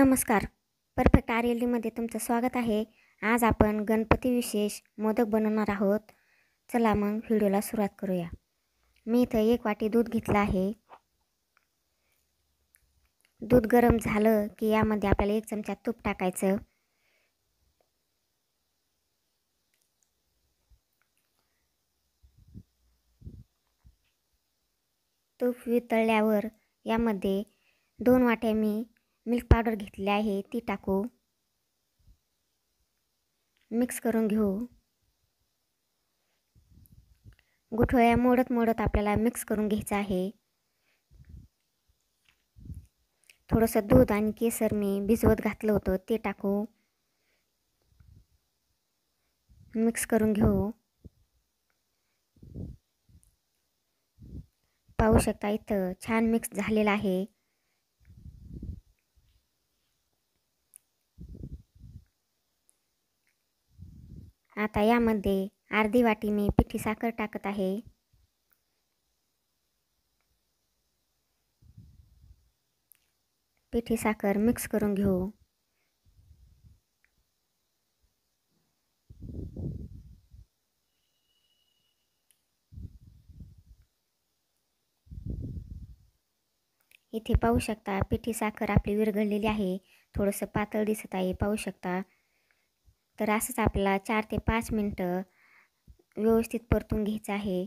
नमस्कार. परफेक्ट RLDमध्ये तुमचं स्वागत आहे. आज आपण गणपती विशेष मोदक बनवणार आहोत. चला मग व्हिडिओला सुरुवात करूया. मी इथं 1 वाटी दूध घेतलं आहे. दूध गरम झालं की यामध्ये आपल्याला 1 चमचा तूप टाकायचं. तूप वितळल्यावर यामध्ये 2 वाट्या मी मिल्क पावडर घेतली आहे, ती टाकू. मिक्स करून घेऊ. गुठळ्या मोडत मोडत आपल्याला मिक्स करून घ्यायचं आहे. थोडंसं दूध आणि केसर मी भिजवत घातलं होतं, ते टाकू. मिक्स करून घेऊ. पाहू शकता इथं छान मिक्स झालेलं आहे. आता यामध्ये अर्धी वाटी मी पिठी साखर टाकत आहे. पिठी साखर मिक्स करून घेऊ. इथे पाहू शकता पिठी साखर आपली विरघळलेली आहे. थोडंसं पातळ दिसत आहे, पाहू शकता. तर असंच आपल्याला 4 ते 5 मिनटं व्यवस्थित परतून घ्यायचं आहे.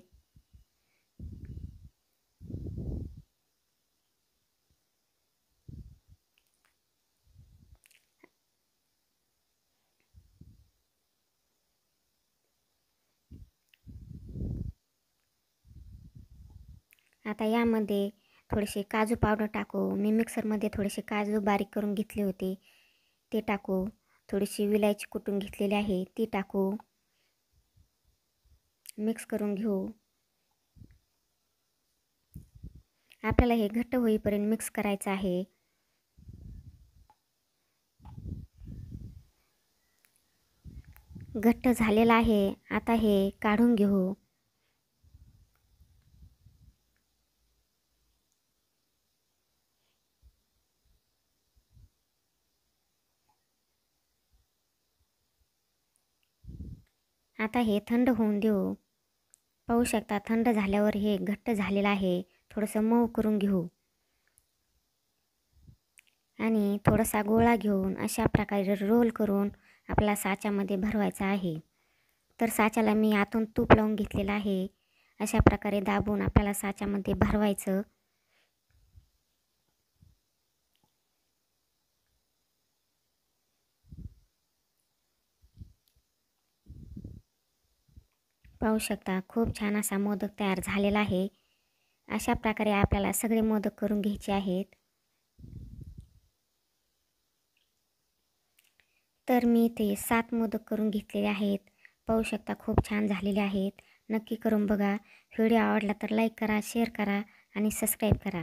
आता यामध्ये थोडेसे काजू पावडर टाकू. मी मिक्सरमध्ये थोडेसे काजू बारीक करून घेतले होते, ते टाकू. थोडीशी विलायची कुटून घेतलेली आहे, ती टाकू. मिक्स करून घेऊ. आपल्याला हे घट्ट होईपर्यंत मिक्स करायचं आहे. घट्ट झालेलं आहे. आता हे काढून घेऊ. आता हे थंड होऊन देऊ. पाहू शकता थंड झाल्यावर हे घट्ट झालेलं आहे. थोडंसं मऊ करून घेऊ आणि थोडासा गोळा घेऊन अशा प्रकारे रोल करून आपला साच्यामध्ये भरवायचा आहे. तर साच्याला मी आतून तूप लावून घेतलेलं आहे. अशा प्रकारे दाबून आपल्याला साच्यामध्ये भरवायचं. पाहू शकता खूप छान असा मोदक तयार झालेला आहे. अशा प्रकारे आपल्याला सगळे मोदक करून घ्यायचे आहेत. तर मी इथे 7 मोदक करून घेतलेले आहेत. पाहू शकता खूप छान झालेले आहेत. नक्की करून बघा. व्हिडिओ आवडला तर लाईक करा, शेअर करा आणि सबस्क्राईब करा.